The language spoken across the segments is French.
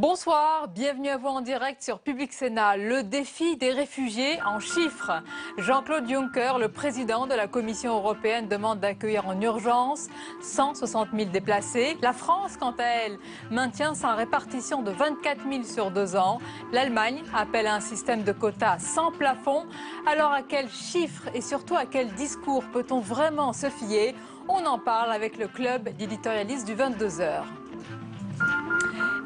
Bonsoir, bienvenue à vous en direct sur Public Sénat. Le défi des réfugiés en chiffres. Jean-Claude Juncker, le président de la Commission européenne, demande d'accueillir en urgence 160 000 déplacés. La France, quant à elle, maintient sa répartition de 24 000 sur 2 ans. L'Allemagne appelle à un système de quotas sans plafond. Alors à quels chiffres et surtout à quel discours peut-on vraiment se fier? On en parle avec le club d'éditorialistes du 22h.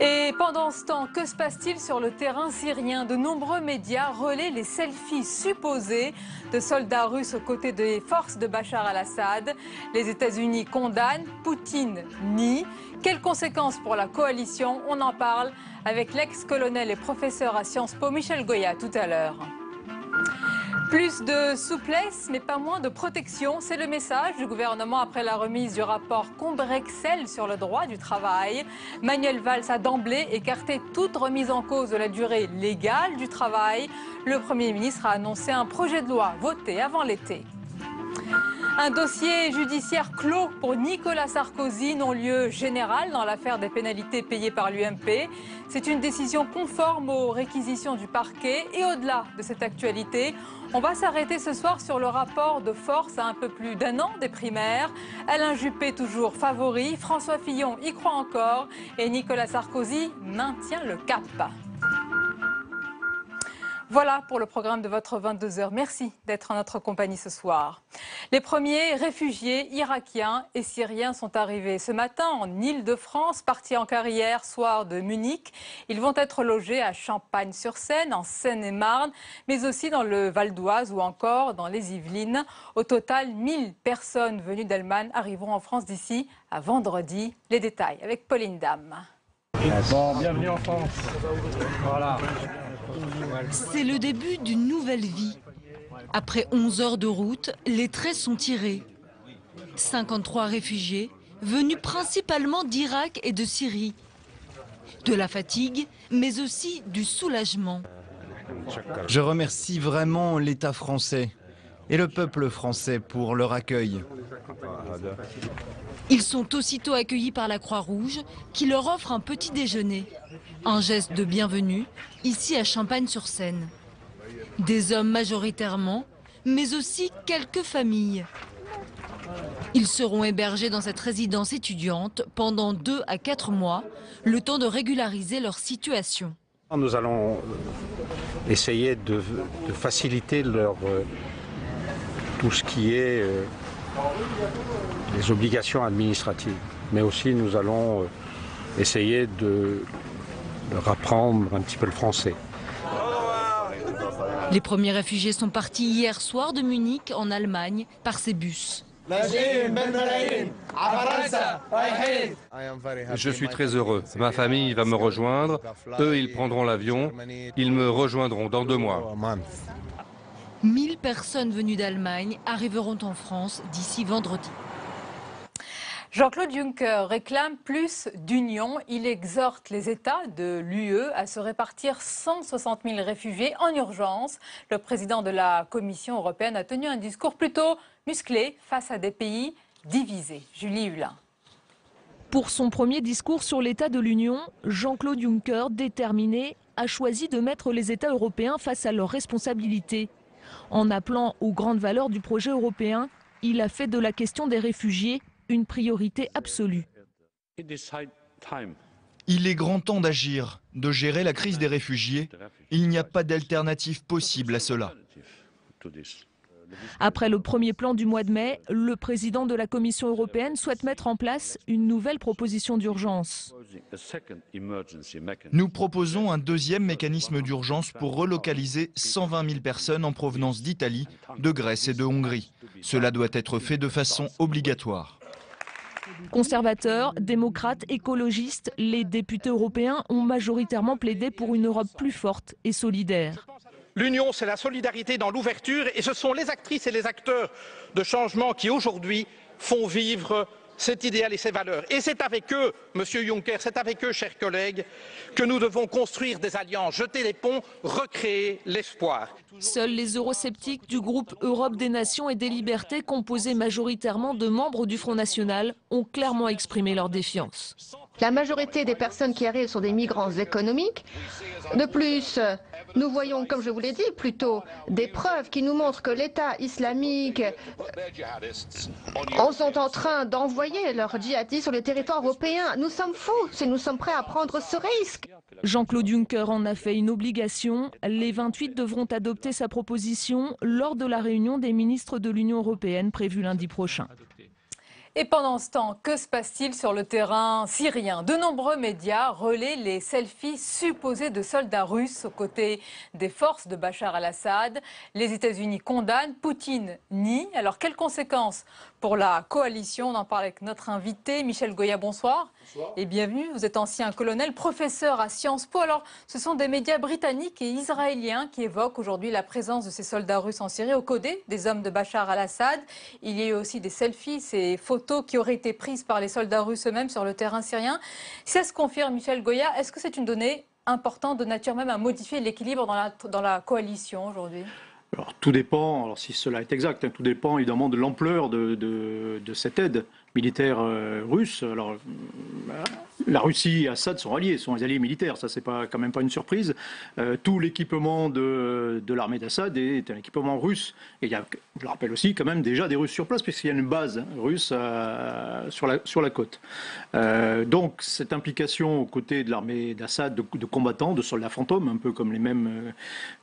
Et pendant ce temps, que se passe-t-il sur le terrain syrien? De nombreux médias relaient les selfies supposés de soldats russes aux côtés des forces de Bachar al-Assad. Les États-Unis condamnent, Poutine nie. Quelles conséquences pour la coalition? On en parle avec l'ex-colonel et professeur à Sciences Po, Michel Goya, tout à l'heure. Plus de souplesse, mais pas moins de protection. C'est le message du gouvernement après la remise du rapport Combrexel sur le droit du travail. Manuel Valls a d'emblée écarté toute remise en cause de la durée légale du travail. Le Premier ministre a annoncé un projet de loi voté avant l'été. Un dossier judiciaire clos pour Nicolas Sarkozy, non-lieu général dans l'affaire des pénalités payées par l'UMP. C'est une décision conforme aux réquisitions du parquet. Et au-delà de cette actualité, on va s'arrêter ce soir sur le rapport de force à un peu plus d'1 an des primaires. Alain Juppé toujours favori, François Fillon y croit encore et Nicolas Sarkozy maintient le cap. Voilà pour le programme de votre 22h. Merci d'être en notre compagnie ce soir. Les premiers réfugiés irakiens et syriens sont arrivés ce matin en Île-de-France, partis en carrière soir de Munich. Ils vont être logés à Champagne-sur-Seine, en Seine-et-Marne, mais aussi dans le Val d'Oise ou encore dans les Yvelines. Au total, 1000 personnes venues d'Allemagne arriveront en France d'ici à vendredi. Les détails avec Pauline Dame. Bon, bienvenue en France. Voilà. C'est le début d'une nouvelle vie. Après 11 heures de route, les traits sont tirés. 53 réfugiés, venus principalement d'Irak et de Syrie. De la fatigue, mais aussi du soulagement. Je remercie vraiment l'État français et le peuple français pour leur accueil. Ils sont aussitôt accueillis par la Croix-Rouge qui leur offre un petit déjeuner. Un geste de bienvenue ici à Champagne-sur-Seine. Des hommes majoritairement, mais aussi quelques familles. Ils seront hébergés dans cette résidence étudiante pendant 2 à 4 mois, le temps de régulariser leur situation. Nous allons essayer de faciliter tout ce qui est les obligations administratives. Mais aussi nous allons essayer de leur apprendre un petit peu le français. Les premiers réfugiés sont partis hier soir de Munich en Allemagne par ces bus. Je suis très heureux. Ma famille va me rejoindre. Eux, ils prendront l'avion. Ils me rejoindront dans 2 mois. 1000 personnes venues d'Allemagne arriveront en France d'ici vendredi. Jean-Claude Juncker réclame plus d'union. Il exhorte les États de l'UE à se répartir 160 000 réfugiés en urgence. Le président de la Commission européenne a tenu un discours plutôt musclé face à des pays divisés. Julie Hulin. Pour son premier discours sur l'état de l'Union, Jean-Claude Juncker, déterminé, a choisi de mettre les États européens face à leurs responsabilités. En appelant aux grandes valeurs du projet européen, il a fait de la question des réfugiés une priorité absolue. Il est grand temps d'agir, de gérer la crise des réfugiés. Il n'y a pas d'alternative possible à cela. Après le premier plan du mois de mai, le président de la Commission européenne souhaite mettre en place une nouvelle proposition d'urgence. Nous proposons un deuxième mécanisme d'urgence pour relocaliser 120 000 personnes en provenance d'Italie, de Grèce et de Hongrie. Cela doit être fait de façon obligatoire. Conservateurs, démocrates, écologistes, les députés européens ont majoritairement plaidé pour une Europe plus forte et solidaire. L'union, c'est la solidarité dans l'ouverture et ce sont les actrices et les acteurs de changement qui aujourd'hui font vivre cet idéal et ces valeurs. Et c'est avec eux, Monsieur Juncker, c'est avec eux, chers collègues, que nous devons construire des alliances, jeter les ponts, recréer l'espoir. Seuls les eurosceptiques du groupe Europe des Nations et des Libertés, composé majoritairement de membres du Front National, ont clairement exprimé leur défiance. La majorité des personnes qui arrivent sont des migrants économiques. De plus, nous voyons, comme je vous l'ai dit, plutôt des preuves qui nous montrent que l'État islamique sont en train d'envoyer leurs djihadistes sur le territoire européen. Nous sommes fous si nous sommes prêts à prendre ce risque. Jean-Claude Juncker en a fait une obligation. Les 28 devront adopter sa proposition lors de la réunion des ministres de l'Union européenne prévue lundi prochain. Et pendant ce temps, que se passe-t-il sur le terrain syrien? De nombreux médias relaient les selfies supposés de soldats russes aux côtés des forces de Bachar al-Assad. Les États-Unis condamnent, Poutine nie. Alors quelles conséquences pour la coalition? On en parle avec notre invité, Michel Goya, bonsoir. Bonsoir. Et bienvenue, vous êtes ancien colonel, professeur à Sciences Po. Alors ce sont des médias britanniques et israéliens qui évoquent aujourd'hui la présence de ces soldats russes en Syrie aux côtés des hommes de Bachar al-Assad. Il y a eu aussi des selfies, ces photos qui auraient été prises par les soldats russes eux-mêmes sur le terrain syrien. Si ça se confirme, Michel Goya, est-ce que c'est une donnée importante de nature même à modifier l'équilibre dans la coalition aujourd'hui? Alors tout dépend, alors si cela est exact, tout dépend évidemment de l'ampleur de cette aide militaire russe. Alors la Russie et Assad sont alliés, sont les alliés militaires, ça c'est quand même pas une surprise. Tout l'équipement de l'armée d'Assad est un équipement russe. Et il y a, je le rappelle aussi, quand même déjà des Russes sur place, puisqu'il y a une base russe sur la côte. Donc cette implication aux côtés de l'armée d'Assad, de combattants, de soldats fantômes, un peu comme les mêmes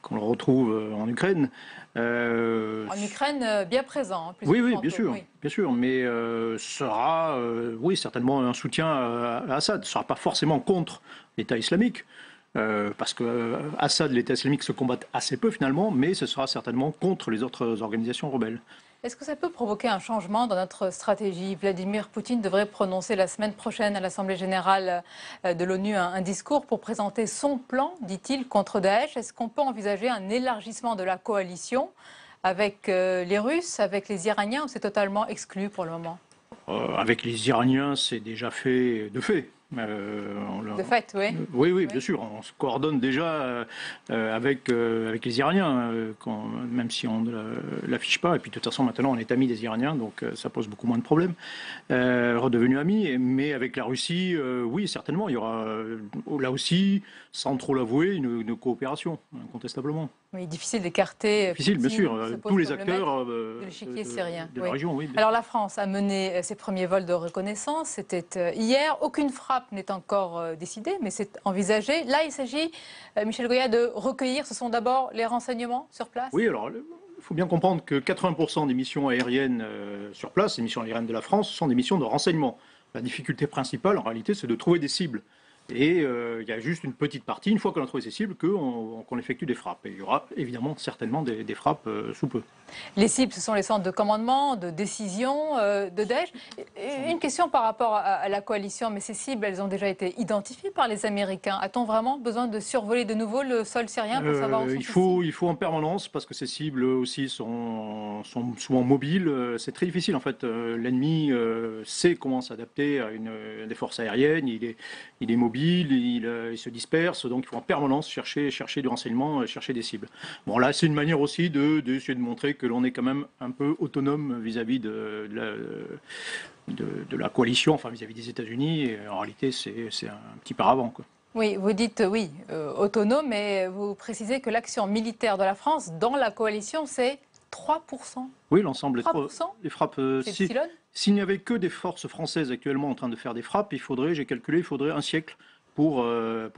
qu'on retrouve en Ukraine. En Ukraine, bien présent. Oui, bien sûr, mais sera, oui, certainement un soutien à Assad. Ce ne sera pas forcément contre l'État islamique, parce que Assad et l'État islamique se combattent assez peu finalement, mais ce sera certainement contre les autres organisations rebelles. Est-ce que ça peut provoquer un changement dans notre stratégie? Vladimir Poutine devrait prononcer la semaine prochaine à l'Assemblée générale de l'ONU un discours pour présenter son plan, dit-il, contre Daesh. Est-ce qu'on peut envisager un élargissement de la coalition avec les Russes, avec les Iraniens, ou c'est totalement exclu pour le moment? Avec les Iraniens, c'est déjà fait de fait. De fait, oui. Oui, bien sûr. On se coordonne déjà avec les Iraniens, même si on ne l'affiche pas. Et puis de toute façon, maintenant, on est amis des Iraniens, donc ça pose beaucoup moins de problèmes. Redevenus amis. Mais avec la Russie, oui, certainement, il y aura là aussi, sans trop l'avouer, une coopération, incontestablement. Oui, difficile d'écarter. Difficile, bien sûr. Tous les acteurs de l'échiquier syrien. De la région, oui. Alors la France a mené ses premiers vols de reconnaissance. C'était hier. Aucune frappe n'est encore décidée, mais c'est envisagé. Là, il s'agit, Michel Goya, de recueillir. Ce sont d'abord les renseignements sur place? Oui, alors il faut bien comprendre que 80% des missions aériennes sur place, les missions aériennes de la France, sont des missions de renseignement. La difficulté principale, en réalité, c'est de trouver des cibles. Et il y a juste une petite partie, une fois qu'on a trouvé ces cibles, qu'on effectue des frappes. Et il y aura évidemment certainement des frappes sous peu. Les cibles, ce sont les centres de commandement, de décision de Daesh. Une question par rapport à la coalition, mais ces cibles, elles ont déjà été identifiées par les Américains. A-t-on vraiment besoin de survoler de nouveau le sol syrien pour savoir où sont il faut en permanence, parce que ces cibles aussi sont souvent mobiles. C'est très difficile en fait. L'ennemi sait comment s'adapter à des forces aériennes. Il est mobile. Il se disperse, donc il faut en permanence chercher du renseignement, chercher des cibles. Bon là, c'est une manière aussi d'essayer de montrer que l'on est quand même un peu autonome vis-à-vis de la coalition, enfin vis-à-vis des États-Unis. Et en réalité, c'est un petit paravent, quoi. Oui, vous dites autonome, mais vous précisez que l'action militaire de la France dans la coalition, c'est 3%. Oui, l'ensemble des frappes. S'il n'y avait que des forces françaises actuellement en train de faire des frappes, j'ai calculé, il faudrait un siècle pour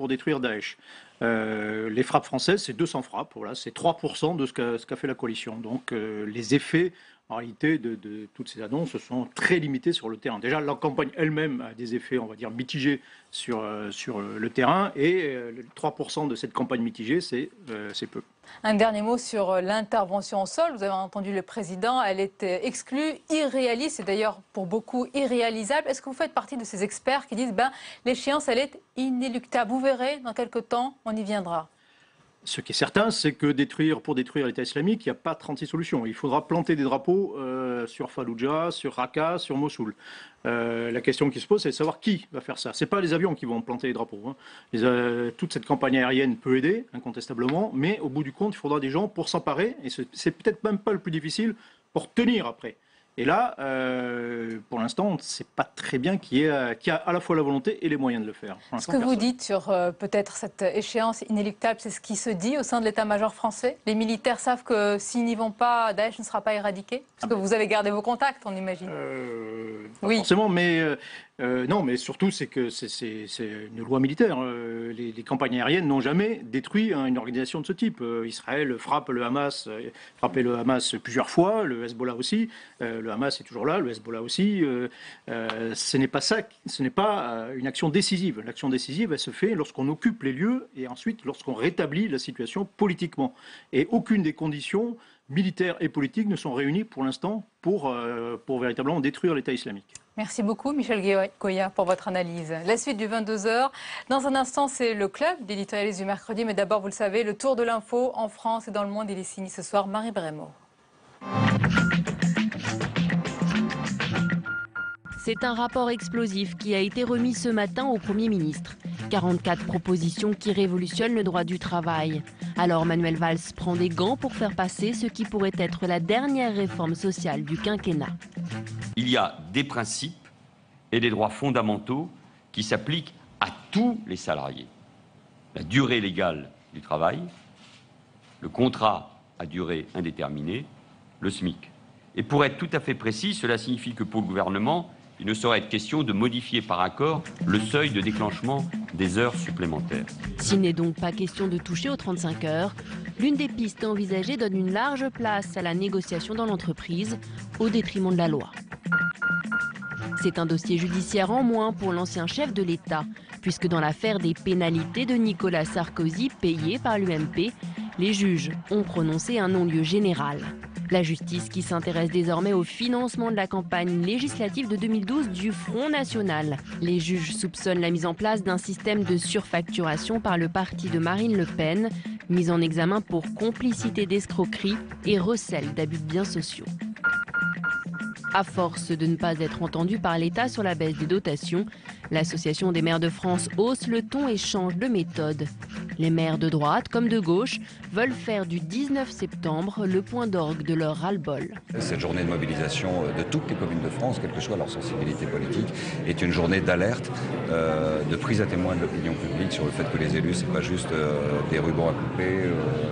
détruire Daesh. Les frappes françaises, c'est 200 frappes, voilà, c'est 3% de ce qu'a fait la coalition. Donc les effets, en réalité, de toutes ces annonces sont très limités sur le terrain. Déjà, la campagne elle-même a des effets, on va dire, mitigés sur le terrain, et 3% de cette campagne mitigée, c'est peu. Un dernier mot sur l'intervention au sol. Vous avez entendu le président, elle est exclue, irréaliste, et d'ailleurs pour beaucoup irréalisable. Est-ce que vous faites partie de ces experts qui disent l'échéance, elle est inéluctable? Vous verrez, dans quelques temps, on y viendra. Ce qui est certain, c'est que pour détruire l'État islamique, il n'y a pas 36 solutions. Il faudra planter des drapeaux sur Fallujah, sur Raqqa, sur Mossoul. La question qui se pose, c'est de savoir qui va faire ça. Ce n'est pas les avions qui vont planter les drapeaux, hein. Toute cette campagne aérienne peut aider, incontestablement, mais au bout du compte, il faudra des gens pour s'emparer, et c'est peut-être même pas le plus difficile, pour tenir après. Et là, pour l'instant, on ne sait pas très bien qui a à la fois la volonté et les moyens de le faire. Ce que vous dites sur peut-être cette échéance inéluctable, c'est ce qui se dit au sein de l'état-major français. Les militaires savent que s'ils n'y vont pas, Daesh ne sera pas éradiqué. Parce que vous avez gardé vos contacts, on imagine. Oui. Forcément, mais non, mais surtout, c'est que c'est une loi militaire. Les campagnes aériennes n'ont jamais détruit une organisation de ce type. Israël frappait le Hamas plusieurs fois, le Hezbollah aussi. Le Hamas est toujours là, le Hezbollah aussi. Ce n'est pas ça, ce n'est pas une action décisive. L'action décisive, elle se fait lorsqu'on occupe les lieux et ensuite lorsqu'on rétablit la situation politiquement. Et aucune des conditions militaires et politiques ne sont réunies pour l'instant pour véritablement détruire l'État islamique. Merci beaucoup Michel Goya pour votre analyse. La suite du 22h. Dans un instant, c'est le club d'éditorialistes du mercredi. Mais d'abord, vous le savez, le tour de l'info en France et dans le monde, il est signé ce soir Marie Brémaud. C'est un rapport explosif qui a été remis ce matin au Premier ministre. 44 propositions qui révolutionnent le droit du travail. Alors Manuel Valls prend des gants pour faire passer ce qui pourrait être la dernière réforme sociale du quinquennat. Il y a des principes et des droits fondamentaux qui s'appliquent à tous les salariés. La durée légale du travail, le contrat à durée indéterminée, le SMIC. Et pour être tout à fait précis, cela signifie que pour le gouvernement, il ne saurait être question de modifier par accord le seuil de déclenchement des heures supplémentaires. S'il n'est donc pas question de toucher aux 35 heures, l'une des pistes envisagées donne une large place à la négociation dans l'entreprise, au détriment de la loi. C'est un dossier judiciaire en moins pour l'ancien chef de l'État, puisque dans l'affaire des pénalités de Nicolas Sarkozy payées par l'UMP, les juges ont prononcé un non-lieu général. La justice qui s'intéresse désormais au financement de la campagne législative de 2012 du Front National. Les juges soupçonnent la mise en place d'un système de surfacturation par le parti de Marine Le Pen, mis en examen pour complicité d'escroquerie et recel d'abus de biens sociaux. À force de ne pas être entendue par l'État sur la baisse des dotations, l'Association des maires de France hausse le ton et change de méthode. Les maires de droite comme de gauche veulent faire du 19 septembre le point d'orgue de leur ras-le-bol. Cette journée de mobilisation de toutes les communes de France, quelle que soit leur sensibilité politique, est une journée d'alerte, de prise à témoin de l'opinion publique sur le fait que les élus, c'est pas juste des rubans à couper,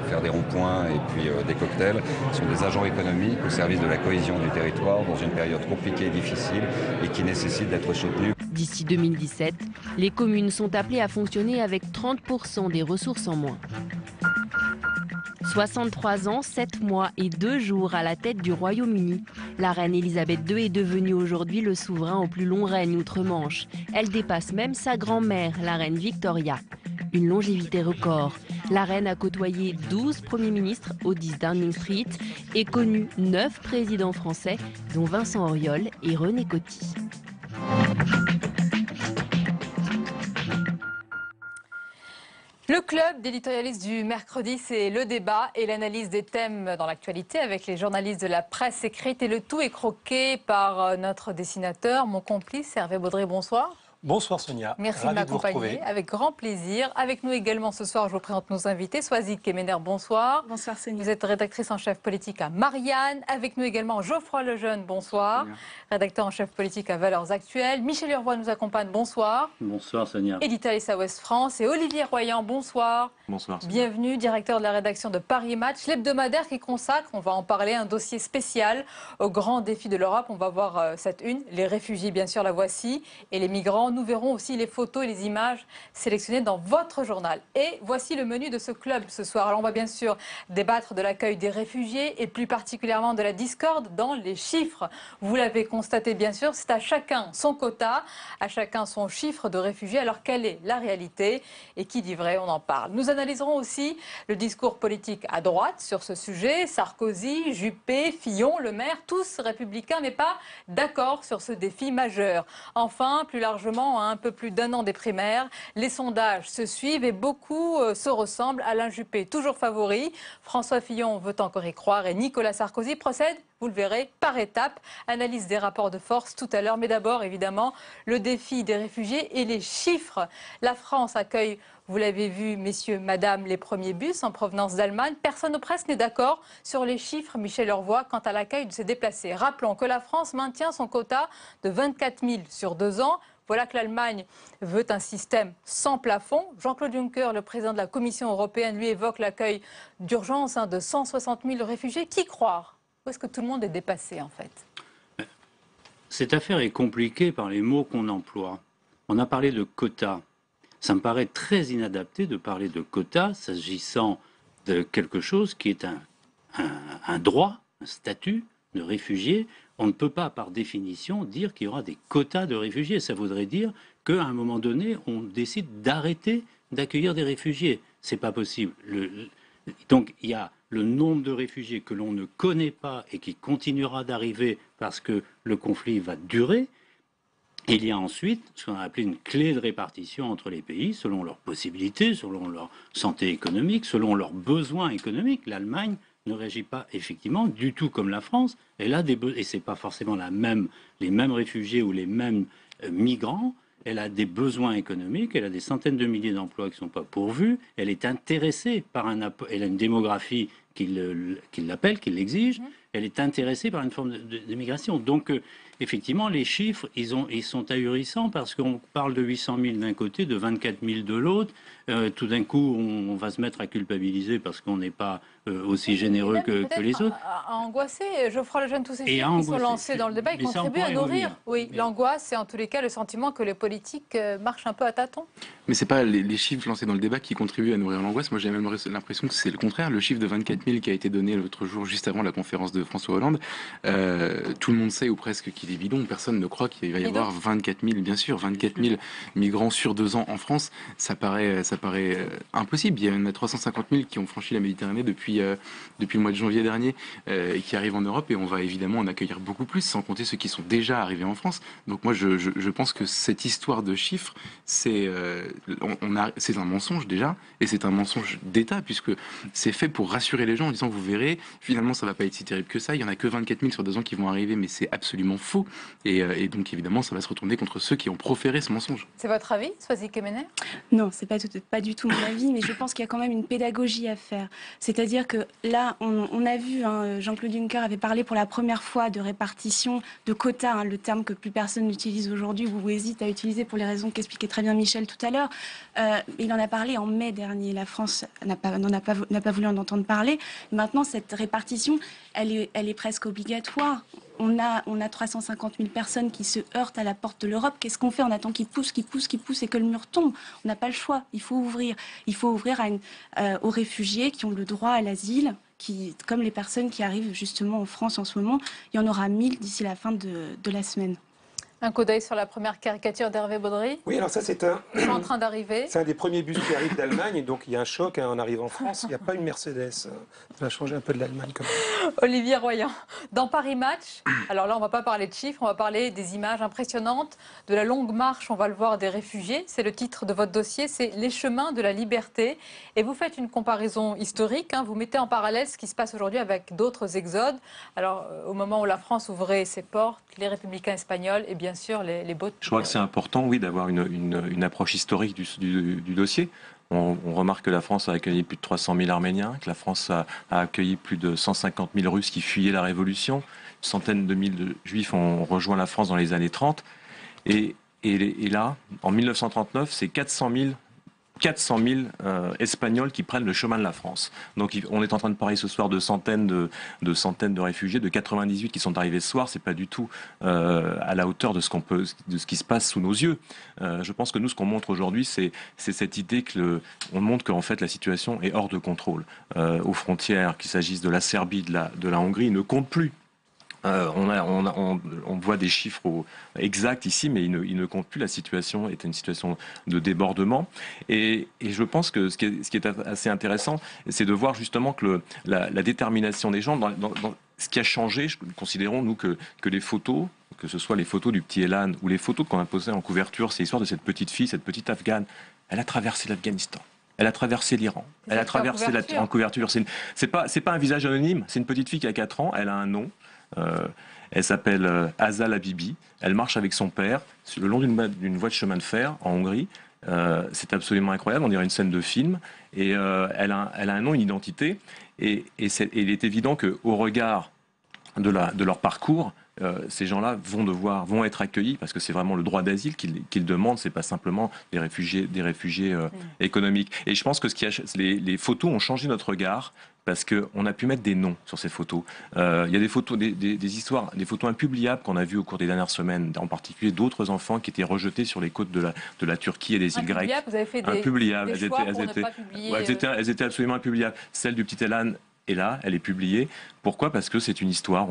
faire des ronds-points et puis des cocktails. Ce sont des agents économiques au service de la cohésion du territoire dans une période compliquée et difficile et qui nécessite d'être soutenue. D'ici 2017, les communes sont appelées à fonctionner avec 30% des ressources en moins. 63 ans, 7 mois et 2 jours à la tête du Royaume-Uni. La reine Elisabeth II est devenue aujourd'hui le souverain au plus long règne outre-Manche. Elle dépasse même sa grand-mère, la reine Victoria. Une longévité record. La reine a côtoyé 12 premiers ministres au 10 Downing Street et connu 9 présidents français, dont Vincent Auriol et René Coty. Le club d'éditorialistes du mercredi, c'est le débat et l'analyse des thèmes dans l'actualité avec les journalistes de la presse écrite. Et le tout est croqué par notre dessinateur, mon complice Hervé Baudry. Bonsoir. Bonsoir Sonia. Merci de m'accompagner, avec grand plaisir. Avec nous également ce soir, je vous présente nos invités. Soazic Kemener, bonsoir. Bonsoir Sonia. Vous êtes rédactrice en chef politique à Marianne. Avec nous également Geoffroy Lejeune, bonsoir. Sonia. Rédacteur en chef politique à Valeurs Actuelles. Michel Urvois nous accompagne, bonsoir. Bonsoir Sonia. Éditorialiste à Ouest France. Et Olivier Royan, bonsoir. Bonsoir Sonia. Bienvenue, directeur de la rédaction de Paris Match, l'hebdomadaire qui consacre, on va en parler, un dossier spécial aux grands défis de l'Europe. On va voir cette une, les réfugiés bien sûr, la voici, et les migrants. Nous verrons aussi les photos et les images sélectionnées dans votre journal. Et voici le menu de ce club ce soir. Alors on va bien sûr débattre de l'accueil des réfugiés et plus particulièrement de la discorde dans les chiffres. Vous l'avez constaté bien sûr, c'est à chacun son quota, à chacun son chiffre de réfugiés. Alors quelle est la réalité et qui dit vrai, on en parle. Nous analyserons aussi le discours politique à droite sur ce sujet. Sarkozy, Juppé, Fillon, Le Maire, tous républicains mais pas d'accord sur ce défi majeur. Enfin, plus largement, moment, à un peu plus d'1 an des primaires. Les sondages se suivent et beaucoup se ressemblent. Alain Juppé, toujours favori. François Fillon veut encore y croire et Nicolas Sarkozy procède, vous le verrez, par étapes. Analyse des rapports de force tout à l'heure. Mais d'abord, évidemment, le défi des réfugiés et les chiffres. La France accueille, vous l'avez vu, messieurs, madame, les premiers bus en provenance d'Allemagne. Personne ou presque n'est d'accord sur les chiffres, Michel Urvois, quant à l'accueil de ces déplacés. Rappelons que la France maintient son quota de 24 000 sur 2 ans. Voilà que l'Allemagne veut un système sans plafond. Jean-Claude Juncker, le président de la Commission européenne, lui évoque l'accueil d'urgence de 160 000 réfugiés. Qui croire? Ou est-ce que tout le monde est dépassé, en fait? Cette affaire est compliquée par les mots qu'on emploie. On a parlé de quotas. Ça me paraît très inadapté de parler de quotas s'agissant de quelque chose qui est un droit, un statut de réfugié. On ne peut pas, par définition, dire qu'il y aura des quotas de réfugiés. Ça voudrait dire qu'à un moment donné, on décide d'arrêter d'accueillir des réfugiés. C'est pas possible. Donc, il y a le nombre de réfugiés que l'on ne connaît pas et qui continuera d'arriver parce que le conflit va durer. Et il y a ensuite ce qu'on a appelé une clé de répartition entre les pays, selon leurs possibilités, selon leur santé économique, selon leurs besoins économiques. L'Allemagne ne réagit pas effectivement du tout comme la France. Elle a et c'est pas forcément les mêmes réfugiés ou les mêmes migrants. Elle a des besoins économiques, elle a des centaines de milliers d'emplois qui ne sont pas pourvus. Elle est intéressée par elle a une démographie qui l'appelle, qui l'exige. Elle est intéressée par une forme de migration. Donc, effectivement, les chiffres, ils sont ahurissants parce qu'on parle de 800 000 d'un côté, de 24 000 de l'autre. Tout d'un coup, on va se mettre à culpabiliser parce qu'on n'est pas aussi généreux que les autres. À angoisser, Geoffroy Lejeune, tous ces chiffres qui sont lancés dans le débat, ils contribuent à nourrir. Oui, l'angoisse, c'est en tous les cas le sentiment que les politiques marchent un peu à tâtons. Mais ce n'est pas les chiffres lancés dans le débat qui contribuent à nourrir l'angoisse. Moi, j'ai même l'impression que c'est le contraire. Le chiffre de 24 000 qui a été donné l'autre jour, juste avant la conférence de François Hollande, tout le monde sait ou presque qu'il est bidon. Personne ne croit qu'il va y avoir 24 000, bien sûr, 24 000 migrants sur 2 ans en France. Ça paraît impossible. Il y en a 350 000 qui ont franchi la Méditerranée depuis le mois de janvier dernier et qui arrivent en Europe. Et on va évidemment en accueillir beaucoup plus, sans compter ceux qui sont déjà arrivés en France. Donc moi, je pense que cette histoire de chiffres, c'est un mensonge déjà, et c'est un mensonge d'État, puisque c'est fait pour rassurer les gens en disant, vous verrez, finalement ça va pas être si terrible que ça, il y en a que 24 000 sur 2 ans qui vont arriver, mais c'est absolument faux, et donc évidemment ça va se retourner contre ceux qui ont proféré ce mensonge. C'est votre avis, Swazik Kemener? Non, c'est pas du tout mon avis, mais je pense qu'il y a quand même une pédagogie à faire. C'est-à-dire que là, on a vu, Jean-Claude Juncker avait parlé pour la première fois de répartition, de quotas, le terme que plus personne n'utilise aujourd'hui, ou hésite à utiliser pour les raisons qu'expliquait très bien Michel tout à l'heure. Il en a parlé en mai dernier. La France n'a pas voulu en entendre parler. Maintenant, cette répartition, elle est presque obligatoire. On a 350 000 personnes qui se heurtent à la porte de l'Europe. Qu'est-ce qu'on fait? On attend qu'ils poussent et que le mur tombe. On n'a pas le choix. Il faut ouvrir. Il faut ouvrir aux réfugiés qui ont le droit à l'asile, comme les personnes qui arrivent justement en France en ce moment. Il y en aura 1000 d'ici la fin de la semaine. Un coup d'œil sur la première caricature d'Hervé Baudry. Oui, alors ça c'est en train d'arriver. C'est un des premiers bus qui arrive d'Allemagne, donc il y a un choc en arrivant en France. Il n'y a pas une Mercedes. Ça va changer un peu de l'Allemagne quand même. Olivier Royan, dans Paris Match, alors là on ne va pas parler de chiffres, on va parler des images impressionnantes, de la longue marche, on va le voir, des réfugiés. C'est le titre de votre dossier, c'est Les chemins de la liberté. Et vous faites une comparaison historique, vous mettez en parallèle ce qui se passe aujourd'hui avec d'autres exodes. Alors au moment où la France ouvrait ses portes, les républicains espagnols et bien sûr les bottes. Je crois que c'est important, oui, d'avoir une approche historique du dossier. On remarque que la France a accueilli plus de 300 000 Arméniens, que la France a accueilli plus de 150 000 Russes qui fuyaient la Révolution. Une centaine de mille de Juifs ont rejoint la France dans les années 30. Et là, en 1939, c'est 400 000 Espagnols qui prennent le chemin de la France. Donc on est en train de parler ce soir de centaines de réfugiés, de 98 qui sont arrivés ce soir. C'est pas du tout à la hauteur de ce qui se passe sous nos yeux. Je pense que nous, ce qu'on montre aujourd'hui, c'est cette idée on montre qu'en fait la situation est hors de contrôle. Aux frontières, qu'il s'agisse de la Serbie, de la Hongrie, ne compte plus. On voit des chiffres exacts ici, mais ils ne comptent plus. La situation est une situation de débordement. Et je pense que ce qui est assez intéressant, c'est de voir justement que la détermination des gens, dans ce qui a changé, considérons nous que les photos que ce soit les photos du petit Elan ou les photos qu'on a posées en couverture, c'est l'histoire de cette petite fille, cette petite Afghane. Elle a traversé l'Afghanistan. Elle a traversé l'Iran. Elle a traversé en couverture. C'est pas un visage anonyme. C'est une petite fille qui a 4 ans. Elle a un nom. Elle s'appelle Azal Habibi. Elle marche avec son père le long d'une voie de chemin de fer en Hongrie. C'est absolument incroyable. On dirait une scène de film. Et elle a un nom, une identité. Et il est évident qu'au regard de leur parcours, ces gens-là vont être accueillis parce que c'est vraiment le droit d'asile qu'ils demandent, c'est pas simplement des réfugiés économiques. Et je pense que les photos ont changé notre regard parce qu'on a pu mettre des noms sur ces photos. Il y a des photos, des histoires, des photos impubliables qu'on a vues au cours des dernières semaines, en particulier d'autres enfants qui étaient rejetés sur les côtes de la Turquie et des îles grecques. Vous avez fait des choix pour ne pas publier. Elles étaient absolument impubliables. Celle du petit Elan est là, elle est publiée. Pourquoi ? Parce que c'est une histoire.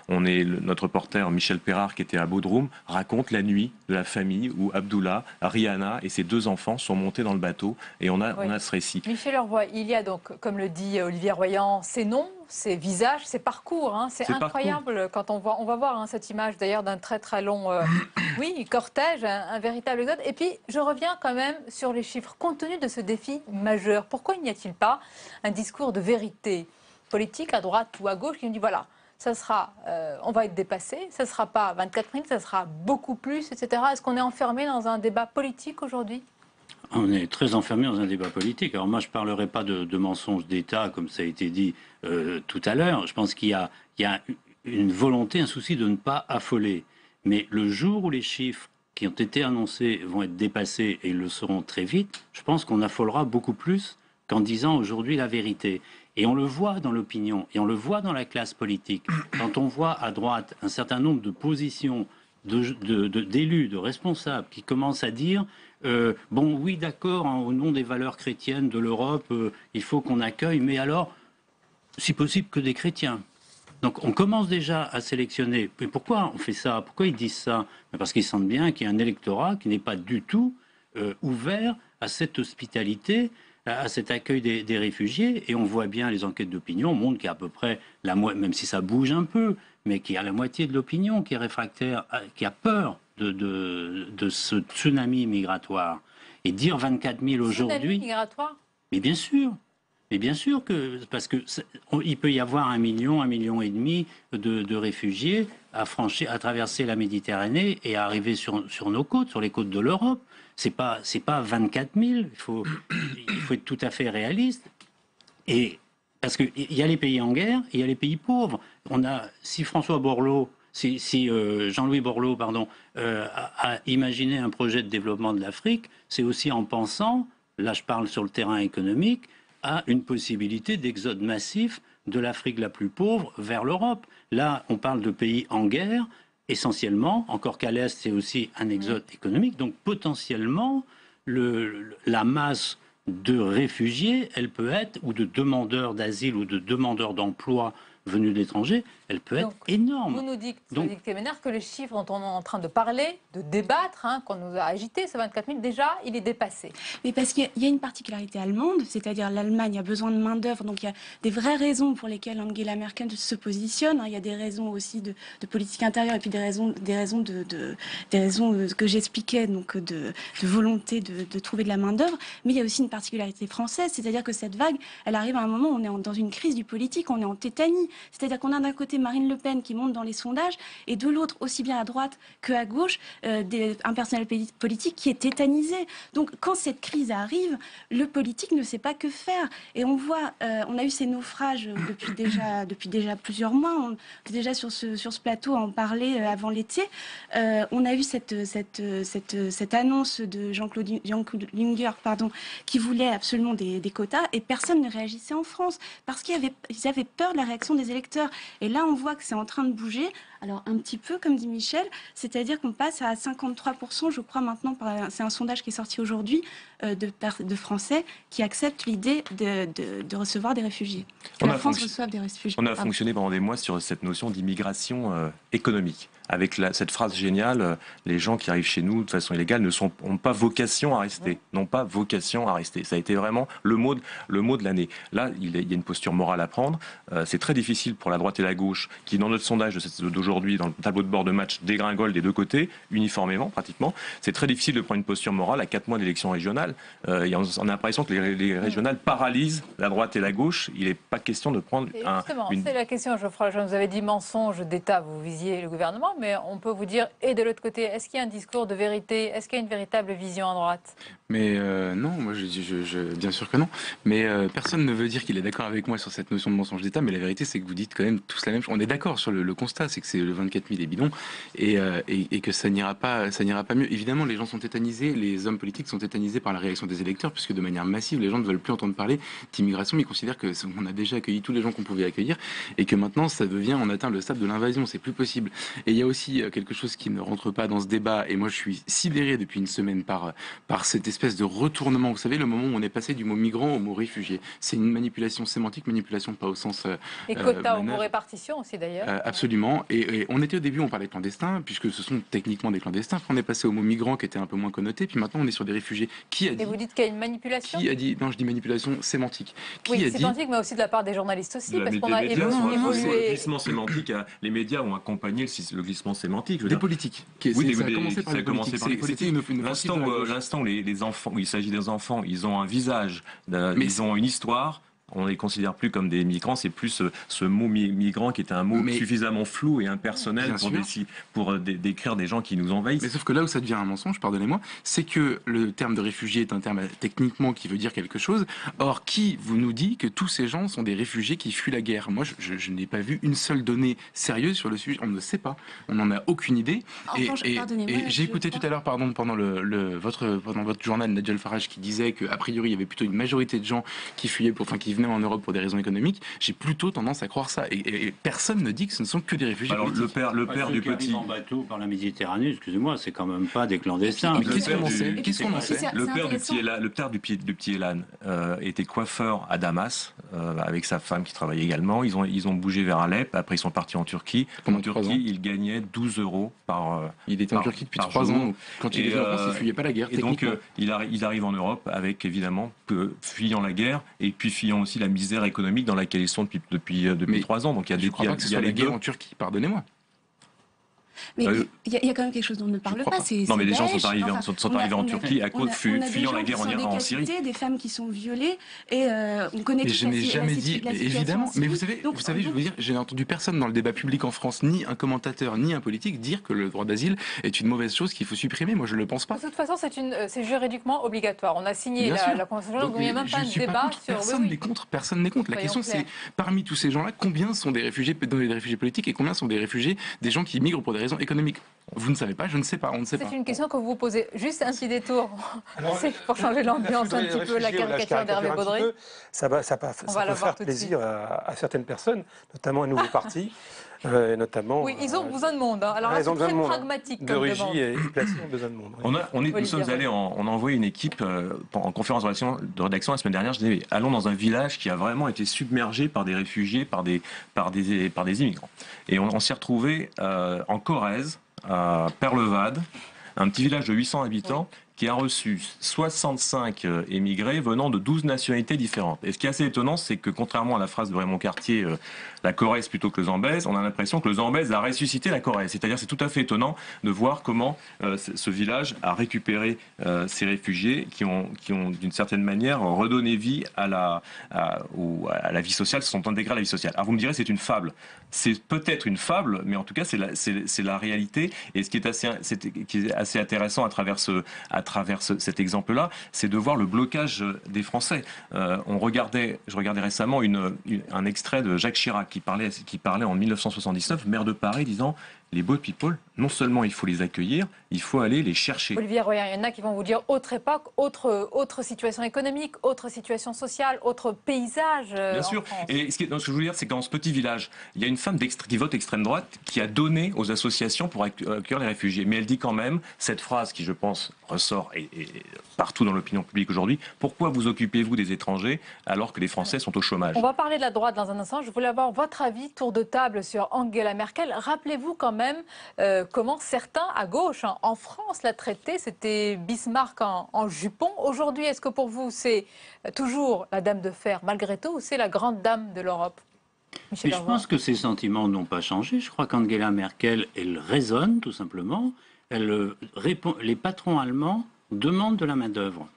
Notre reporter Michel Perrard, qui était à Bodrum, raconte la nuit de la famille où Abdullah, Rihanna et ses 2 enfants sont montés dans le bateau. Et on a ce récit. Michel Leroy, il y a donc, comme le dit Olivier Royan, ces noms, ces visages, ces parcours. C'est incroyable quand on va voir cette image d'ailleurs d'un très très long cortège, un véritable exode. Et puis je reviens quand même sur les chiffres. Compte tenu de ce défi majeur, pourquoi n'y a-t-il pas un discours de vérité politique à droite ou à gauche qui nous dit voilà, ça sera, on va être dépassé, ça ne sera pas 24 000, ça sera beaucoup plus, etc. Est-ce qu'on est enfermé dans un débat politique aujourd'hui ? On est très enfermé dans un débat politique. Alors moi, je ne parlerai pas de mensonges d'État, comme ça a été dit tout à l'heure. Je pense qu'il y a une volonté, un souci de ne pas affoler. Mais le jour où les chiffres qui ont été annoncés vont être dépassés, et ils le seront très vite, je pense qu'on affolera beaucoup plus qu'en disant aujourd'hui la vérité. Et on le voit dans l'opinion, et on le voit dans la classe politique. Quand on voit à droite un certain nombre de positions d'élus, de responsables, qui commencent à dire bon, oui, d'accord, au nom des valeurs chrétiennes de l'Europe, il faut qu'on accueille, mais alors, si possible, que des chrétiens. Donc on commence déjà à sélectionner. Mais pourquoi on fait ça ? Pourquoi ils disent ça ? Parce qu'ils sentent bien qu'il y a un électorat qui n'est pas du tout ouvert à cette hospitalité, à cet accueil des réfugiés. Et on voit bien, les enquêtes d'opinion montrent qu'il y a à peu près, même si ça bouge un peu, mais qu'il y a la moitié de l'opinion qui est réfractaire, qui a peur de ce tsunami migratoire. Et dire 24 000 aujourd'hui... Tsunami migratoire ? Mais bien sûr. Mais bien sûr que, parce qu'il peut y avoir 1 million, 1,5 million de réfugiés à traverser la Méditerranée et à arriver sur nos côtes, sur les côtes de l'Europe. C'est pas 24 000. Il faut être tout à fait réaliste. Et parce qu'il y a les pays en guerre et il y a les pays pauvres. Si Jean-Louis Borloo, a imaginé un projet de développement de l'Afrique, c'est aussi en pensant, là je parle sur le terrain économique, à une possibilité d'exode massif de l'Afrique la plus pauvre vers l'Europe. Là, on parle de pays en guerre, essentiellement, encore qu'à l'Est, c'est aussi un exode économique. Donc potentiellement, la masse de réfugiés, elle peut être, ou de demandeurs d'asile ou de demandeurs d'emploi venus de l'étranger, elle peut être énorme. Vous nous dites, Kemener, que les chiffres dont on est en train de parler, de débattre, qu'on nous a agité, ce 24 000, déjà, il est dépassé. Mais parce qu'il y a une particularité allemande, c'est-à-dire l'Allemagne a besoin de main-d'œuvre, donc il y a des vraies raisons pour lesquelles Angela Merkel se positionne. Il y a des raisons aussi de politique intérieure et puis des raisons que j'expliquais, donc de volonté de trouver de la main-d'œuvre. Mais il y a aussi une particularité française, c'est-à-dire que cette vague, elle arrive à un moment où on est dans une crise du politique, on est en tétanie. C'est-à-dire qu'on a d'un côté Marine Le Pen qui monte dans les sondages et de l'autre, aussi bien à droite qu'à gauche, un personnel politique qui est tétanisé. Donc quand cette crise arrive, le politique ne sait pas que faire. Et on voit, on a eu ces naufrages depuis déjà plusieurs mois. On était déjà sur ce plateau à en parler avant l'été. On a eu cette annonce de Jean-Claude Juncker, qui voulait absolument des quotas et personne ne réagissait en France parce qu'ils avaient peur de la réaction des électeurs. Et là, on voit que c'est en train de bouger. Alors, un petit peu, comme dit Michel, c'est-à-dire qu'on passe à 53%, je crois maintenant, c'est un sondage qui est sorti aujourd'hui, de Français qui acceptent l'idée de recevoir des réfugiés. Que la France reçoive des réfugiés. On a fonctionné pendant des mois sur cette notion d'immigration économique. Avec cette phrase géniale, les gens qui arrivent chez nous de façon illégale n'ont pas vocation à rester. N'ont pas vocation à rester. Ça a été vraiment le mot de l'année. Là, il y a une posture morale à prendre. C'est très difficile pour la droite et la gauche, qui dans notre sondage d'aujourd'hui aujourd'hui dans le tableau de bord de match dégringole des deux côtés, uniformément pratiquement. C'est très difficile de prendre une posture morale à 4 mois d'élections régionales. On a l'impression que les régionales paralysent la droite et la gauche. Il n'est pas question de prendre Justement, c'est la question, Geoffroy Lejeune. Vous avez dit mensonge d'État, vous visiez le gouvernement, mais on peut vous dire, et de l'autre côté, est-ce qu'il y a un discours de vérité? Est-ce qu'il y a une véritable vision à droite? Mais non, moi bien sûr que non. Mais personne ne veut dire qu'il est d'accord avec moi sur cette notion de mensonge d'État, mais la vérité c'est que vous dites quand même tous la même chose. On est d'accord sur le constat, c'est que c'est le 24 000 est bidon et que ça n'ira pas mieux. Évidemment, les gens sont tétanisés, les hommes politiques sont tétanisés par la réaction des électeurs, puisque de manière massive, les gens ne veulent plus entendre parler d'immigration, mais ils considèrent qu'on a déjà accueilli tous les gens qu'on pouvait accueillir et que maintenant on atteint le stade de l'invasion, c'est plus possible. Et il y a aussi quelque chose qui ne rentre pas dans ce débat, et moi je suis sidéré depuis une semaine par cette espèce de retournement. Vous savez, le moment où on est passé du mot migrant au mot réfugié, c'est une manipulation sémantique, manipulation pas au sens et quota au mot répartition aussi d'ailleurs. Absolument. Et on était au début, on parlait de clandestins, puisque ce sont techniquement des clandestins. Après, on est passé au mot migrant qui était un peu moins connoté, puis maintenant on est sur des réfugiés. Qui a dit? Et vous dites qu'il y a une manipulation? Qui a dit? Non, je dis manipulation sémantique. Oui, sémantique, mais aussi de la part des journalistes aussi, parce qu'on a évolué. Le glissement sémantique, les médias ont accompagné le glissement sémantique. Des politiques. Oui, ça a commencé par les politiques. C'était l'instant où les enfants, où il s'agit des enfants, ils ont un visage, ils ont une histoire. On ne les considère plus comme des migrants, c'est plus ce mot migrant qui est un mot suffisamment flou et impersonnel pour décrire des gens qui nous envahissent. Mais sauf que là où ça devient un mensonge, pardonnez-moi, c'est que le terme de réfugié est un terme techniquement qui veut dire quelque chose. Or, qui vous nous dit que tous ces gens sont des réfugiés qui fuient la guerre? Moi, je n'ai pas vu une seule donnée sérieuse sur le sujet. On ne sait pas. On n'en a aucune idée. Et j'ai écouté tout à l'heure, pendant votre journal, Nigel Farage qui disait qu'a priori, il y avait plutôt une majorité de gens qui fuyaient qui venaient en Europe pour des raisons économiques. J'ai plutôt tendance à croire ça. Et personne ne dit que ce ne sont que des réfugiés politiques. Le père du petit en bateau par la Méditerranée, excusez-moi, c'est quand même pas des clandestins. Mais qu'est-ce qu'on en sait? Le père du petit Elan était coiffeur à Damas avec sa femme qui travaillait également. Ils ont bougé vers Alep. Après, ils sont partis en Turquie. En Turquie, il gagnait 12 euros par. Il était en Turquie depuis 3 ans. Quand il est venu en France, il ne fuyait pas la guerre. Et donc, il arrive en Europe avec évidemment fuyant la guerre et puis fuyant aussi la misère économique dans laquelle ils sont depuis 3 ans. Donc il y a la guerre en Turquie, pardonnez-moi. Mais il y a quand même quelque chose dont on ne parle pas. Non, mais les gens sont arrivés en Turquie à cause fuyant la guerre en Iran, en Syrie. Des femmes qui sont violées et on connaît toute la situation. Je n'ai jamais dit, évidemment. Mais vous savez, je veux dire, j'ai entendu personne dans le débat public en France, ni un commentateur, ni un politique, dire que le droit d'asile est une mauvaise chose qu'il faut supprimer. Moi, je ne le pense pas. De toute façon, c'est juridiquement obligatoire. On a signé la Convention, donc il n'y a même pas de débat sur. Personne n'est contre. La question, c'est parmi tous ces gens-là, combien sont des réfugiés politiques et combien sont des réfugiés, des gens qui migrent pour des raisons économiques? Vous ne savez pas, je ne sais pas, on ne sait pas. C'est une question que vous vous posez. Juste un petit détour. C'est pour changer l'ambiance un petit peu, la caricature d'Hervé Baudry. Ça peut faire plaisir à certaines personnes, notamment un nouveau parti. Notamment, oui, ils ont besoin de monde. Alors là, c'est très pragmatique. De Rugy et Placé ont besoin de monde. Nous sommes allés, on a envoyé une équipe en conférence de rédaction la semaine dernière. Je disais, allons dans un village qui a vraiment été submergé par des réfugiés, par des immigrants. Et on s'est retrouvé en Corrèze, à Perlevade, un petit village de 800 habitants. Qui a reçu 65 émigrés venant de 12 nationalités différentes. Et ce qui est assez étonnant, c'est que contrairement à la phrase de Raymond Cartier, la Corrèze plutôt que le Zambèze, on a l'impression que le Zambèze a ressuscité la Corrèze. C'est-à-dire c'est tout à fait étonnant de voir comment ce village a récupéré ces réfugiés qui ont d'une certaine manière redonné vie à la vie sociale, se sont intégrés à la vie sociale. Alors vous me direz c'est une fable. C'est peut-être une fable, mais en tout cas c'est la réalité. Et ce qui est assez intéressant à travers cet exemple-là, c'est de voir le blocage des Français. Je regardais récemment un extrait de Jacques Chirac qui parlait en 1979, maire de Paris, disant les boat people, non seulement il faut les accueillir, il faut aller les chercher. Olivier Royer, il y en a qui vont vous dire autre époque, autre situation économique, autre situation sociale, autre paysage. Bien sûr. Et ce que je veux dire, c'est que dans ce petit village, il y a une femme qui vote extrême droite qui a donné aux associations pour accueillir les réfugiés. Mais elle dit quand même cette phrase qui, je pense, ressort et partout dans l'opinion publique aujourd'hui. Pourquoi vous occupez-vous des étrangers alors que les Français sont au chômage? On va parler de la droite dans un instant. Je voulais avoir votre avis, tour de table sur Angela Merkel. Rappelez-vous quand même comment certains à gauche, en France, la traitaient. C'était Bismarck en jupon. Aujourd'hui, est-ce que pour vous, c'est toujours la dame de fer malgré tout ou c'est la grande dame de l'Europe? Mais je pense que ces sentiments n'ont pas changé. Je crois qu'Angela Merkel, elle raisonne tout simplement. Elle répond. Les patrons allemands demandent de la main-d'œuvre.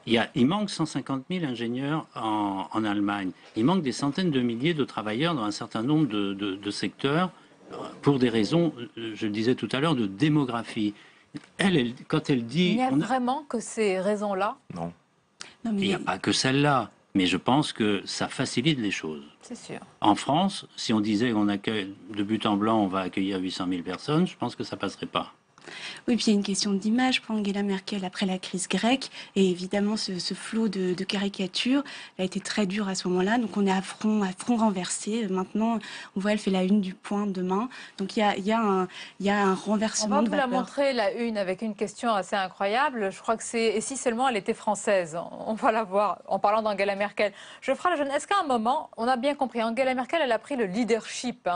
Il manque 150 000 ingénieurs en Allemagne. Il manque des centaines de milliers de travailleurs dans un certain nombre de secteurs pour des raisons, je le disais tout à l'heure, de démographie. Quand elle dit... Il n'y a vraiment que ces raisons-là? Non. Il n'y a pas que celle-là. Mais je pense que ça facilite les choses. C'est sûr. En France, si on disait qu'on accueille de but en blanc, on va accueillir 800 000 personnes, je pense que ça passerait pas. Oui, puis il y a une question d'image pour Angela Merkel après la crise grecque. Et évidemment, ce flot de caricatures a été très dur à ce moment-là. Donc on est à front renversé. Maintenant, on voit, elle fait la une du Point demain. Donc il y a un renversement de vapeur. On va vous la montrer, la une, avec une question assez incroyable. Je crois que c'est « Et si seulement elle était française ?» On va la voir en parlant d'Angela Merkel. Geoffroy Lejeune, est-ce qu'à un moment, on a bien compris, Angela Merkel, elle a pris le leadership,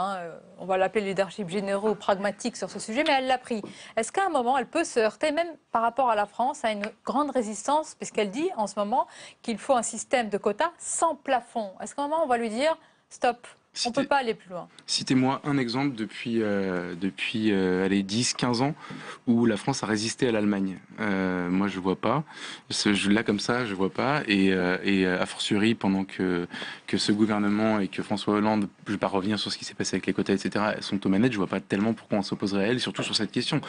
on va l'appeler le leadership généreux ou pragmatique sur ce sujet, mais elle l'a pris. Est-ce qu'à un moment, elle peut se heurter, même par rapport à la France, à une grande résistance, puisqu'elle dit en ce moment qu'il faut un système de quotas sans plafond? Est-ce qu'à un moment, on va lui dire « Stop, on ne peut pas aller plus loin ». Citez-moi un exemple depuis 10-15 ans où la France a résisté à l'Allemagne. Moi, je vois pas. Là, comme ça, je vois pas. Et a fortiori, pendant que ce gouvernement et que François Hollande, je ne vais pas revenir sur ce qui s'est passé avec les quotas, etc., sont aux manettes, je vois pas tellement pourquoi on s'opposerait à elle, surtout sur cette question.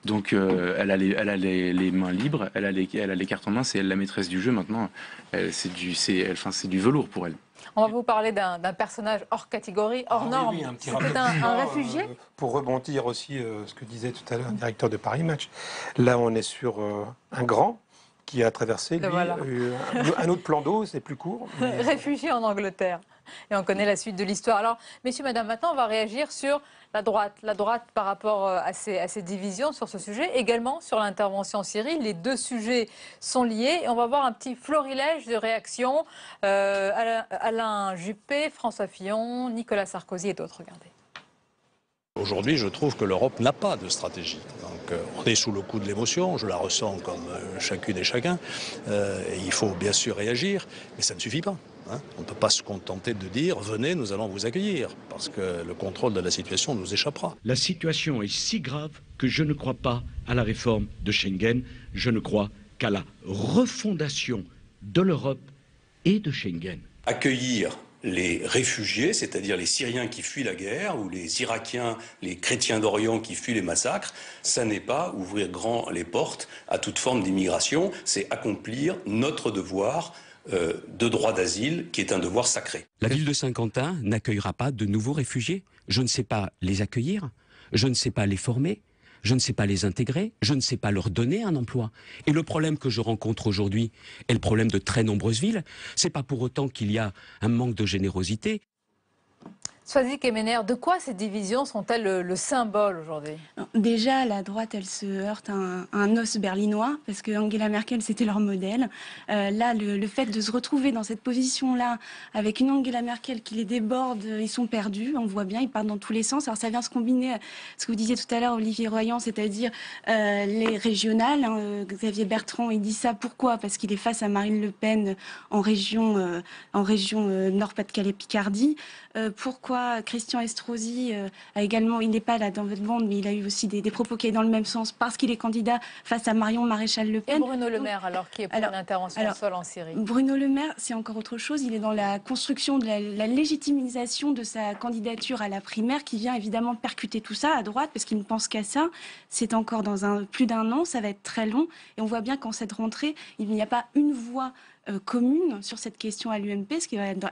Donc, elle a les mains libres, elle a les cartes en main, c'est elle la maîtresse du jeu maintenant. C'est du velours pour elle. On va vous parler d'un personnage hors catégorie, hors norme. Oui, c'est un réfugié. Pour rebondir aussi ce que disait tout à l'heure le directeur de Paris Match, là on est sur un grand qui a traversé lui, un autre plan d'eau, c'est plus court. Mais... Réfugié en Angleterre. Et on connaît la suite de l'histoire. Alors, messieurs, madame, maintenant on va réagir sur la droite par rapport à ces divisions sur ce sujet, également sur l'intervention en Syrie. Les deux sujets sont liés et on va voir un petit florilège de réactions. Alain Juppé, François Fillon, Nicolas Sarkozy et d'autres. Regardez. Aujourd'hui, je trouve que l'Europe n'a pas de stratégie. Donc, on est sous le coup de l'émotion, je la ressens comme chacune et chacun. Et il faut bien sûr réagir, mais ça ne suffit pas. On ne peut pas se contenter de dire « venez, nous allons vous accueillir », parce que le contrôle de la situation nous échappera. La situation est si grave que je ne crois pas à la réforme de Schengen, je ne crois qu'à la refondation de l'Europe et de Schengen. Accueillir les réfugiés, c'est-à-dire les Syriens qui fuient la guerre, ou les Irakiens, les chrétiens d'Orient qui fuient les massacres, ça n'est pas ouvrir grand les portes à toute forme d'immigration, c'est accomplir notre devoir de droit d'asile, qui est un devoir sacré. La ville de Saint-Quentin n'accueillera pas de nouveaux réfugiés. Je ne sais pas les accueillir, je ne sais pas les former, je ne sais pas les intégrer, je ne sais pas leur donner un emploi. Et le problème que je rencontre aujourd'hui est le problème de très nombreuses villes. C'est pas pour autant qu'il y a un manque de générosité. Swazik Kemener, de quoi ces divisions sont-elles le symbole aujourd'hui? Déjà, la droite, elle se heurte à un os berlinois, parce que Angela Merkel, c'était leur modèle. Là, le fait de se retrouver dans cette position-là, avec une Angela Merkel qui les déborde, ils sont perdus, on voit bien, ils partent dans tous les sens. Alors ça vient se combiner à ce que vous disiez tout à l'heure, Olivier Royan, c'est-à-dire les régionales. Xavier Bertrand, il dit ça, pourquoi? Parce qu'il est face à Marine Le Pen en région Nord-Pas-de-Calais-Picardie. Pourquoi Christian Estrosi a également, il n'est pas là dans votre bande, mais il a eu aussi des propos qui est dans le même sens, parce qu'il est candidat face à Marion Maréchal Le Pen. Et Bruno Le Maire, alors, qui est pour l'intervention au sol en Syrie? Bruno Le Maire, c'est encore autre chose. Il est dans la construction de la légitimisation de sa candidature à la primaire, qui vient évidemment percuter tout ça à droite, parce qu'il ne pense qu'à ça. C'est encore dans plus d'un an, ça va être très long. Et on voit bien qu'en cette rentrée, il n'y a pas une voix commune sur cette question à l'UMP,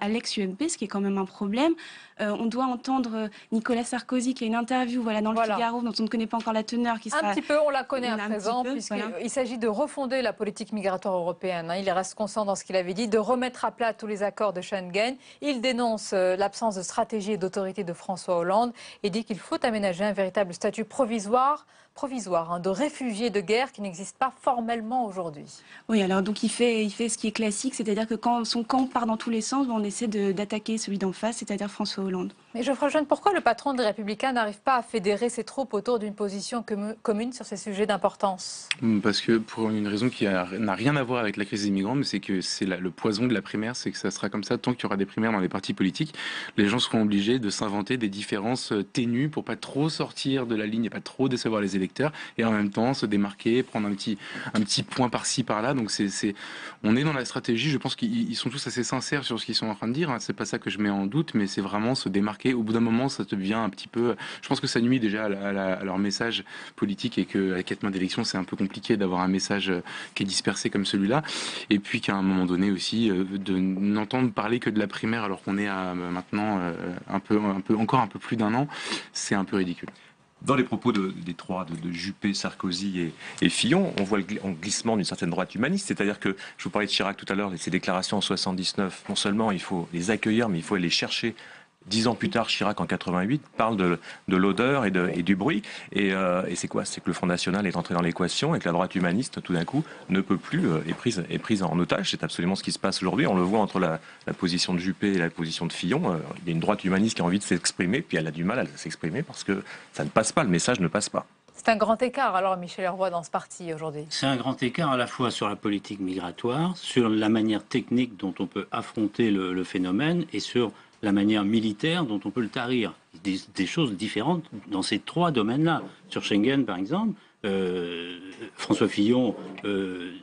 à l'ex-UMP, ce qui est quand même un problème. On doit entendre Nicolas Sarkozy qui a une interview dans le Figaro dont on ne connaît pas encore la teneur. Un petit peu, on la connaît à présent, puisqu'il s'agit de refonder la politique migratoire européenne. Il reste conscient dans ce qu'il avait dit, de remettre à plat tous les accords de Schengen. Il dénonce l'absence de stratégie et d'autorité de François Hollande et dit qu'il faut aménager un véritable statut provisoire provisoire de réfugiés de guerre qui n'existe pas formellement aujourd'hui. Oui, alors donc il fait ce qui est classique, c'est-à-dire que quand son camp part dans tous les sens, on essaie d'attaquer celui d'en face, c'est-à-dire François Hollande. Mais Geoffroy Lejeune, pourquoi le patron des Républicains n'arrive pas à fédérer ses troupes autour d'une position commune sur ces sujets d'importance? Parce que pour une raison qui n'a rien à voir avec la crise des migrants, mais c'est que c'est le poison de la primaire, c'est que ça sera comme ça tant qu'il y aura des primaires dans les partis politiques. Les gens seront obligés de s'inventer des différences ténues pour pas trop sortir de la ligne et pas trop décevoir les électeurs, et en même temps se démarquer, prendre un petit point par-ci par-là. Donc on est dans la stratégie. Je pense qu'ils sont tous assez sincères sur ce qu'ils sont en train de dire. C'est pas ça que je mets en doute, mais c'est vraiment se démarquer. Au bout d'un moment, ça devient un petit peu. Je pense que ça nuit déjà à leur message politique, et qu'à 4 mois d'élection, c'est un peu compliqué d'avoir un message qui est dispersé comme celui-là. Et puis qu'à un moment donné aussi, de n'entendre parler que de la primaire alors qu'on est à maintenant encore un peu plus d'un an, c'est un peu ridicule. Dans les propos des trois, de Juppé, Sarkozy et Fillon, on voit un glissement d'une certaine droite humaniste. C'est-à-dire que, je vous parlais de Chirac tout à l'heure, et ses déclarations en 79, non seulement il faut les accueillir, mais il faut aller les chercher. 10 ans plus tard, Chirac, en 88, parle de l'odeur et du bruit. Et c'est quoi? C'est que le Front National est entré dans l'équation et que la droite humaniste, tout d'un coup, ne peut plus, est prise en otage. C'est absolument ce qui se passe aujourd'hui. On le voit entre la position de Juppé et la position de Fillon. Il y a une droite humaniste qui a envie de s'exprimer, puis elle a du mal à s'exprimer parce que ça ne passe pas, le message ne passe pas. C'est un grand écart, alors, Michel Hervoy, dans ce parti aujourd'hui. C'est un grand écart à la fois sur la politique migratoire, sur la manière technique dont on peut affronter le phénomène, et sur la manière militaire dont on peut le tarir. Des choses différentes dans ces 3 domaines-là. Sur Schengen, par exemple, François Fillon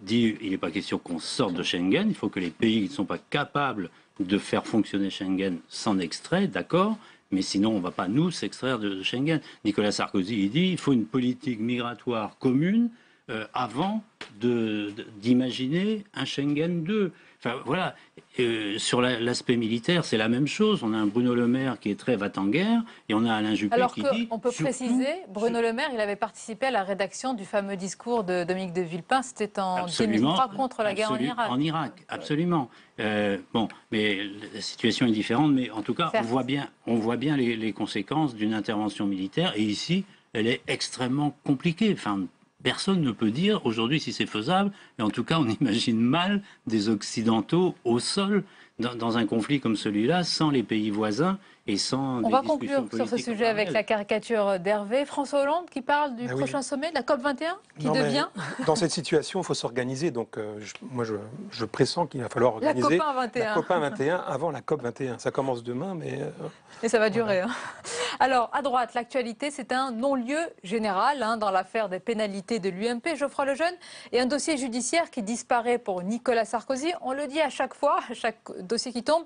dit il n'est pas question qu'on sorte de Schengen, il faut que les pays qui ne sont pas capables de faire fonctionner Schengen s'en extraient, d'accord, mais sinon on ne va pas nous s'extraire de Schengen. Nicolas Sarkozy, il dit il faut une politique migratoire commune avant d'imaginer un Schengen 2. Enfin, voilà. Sur l'aspect militaire, c'est la même chose. On a un Bruno Le Maire qui est très va-t-en-guerre, et on a Alain Juppé qui dit... Alors qu'on peut préciser, Bruno Le Maire, il avait participé à la rédaction du fameux discours de Dominique de Villepin, c'était en 2003 contre la guerre en Irak. En Irak, absolument. Bon, mais la situation est différente, mais en tout cas, on voit bien les conséquences d'une intervention militaire, et ici, elle est extrêmement compliquée. Enfin, personne ne peut dire aujourd'hui si c'est faisable, et en tout cas on imagine mal des Occidentaux au sol dans un conflit comme celui-là, sans les pays voisins et sans... On va conclure sur ce sujet avec la caricature d'Hervé. François Hollande qui parle du prochain sommet de la COP21 Dans cette situation, il faut s'organiser. Donc moi je pressens qu'il va falloir organiser la COP21 avant la COP21. Ça commence demain, mais... Et ça va durer. Voilà. Alors, à droite, l'actualité, c'est un non-lieu général dans l'affaire des pénalités de l'UMP, Geoffroy Lejeune, et un dossier judiciaire qui disparaît pour Nicolas Sarkozy. On le dit à chaque fois, à chaque dossier qui tombe,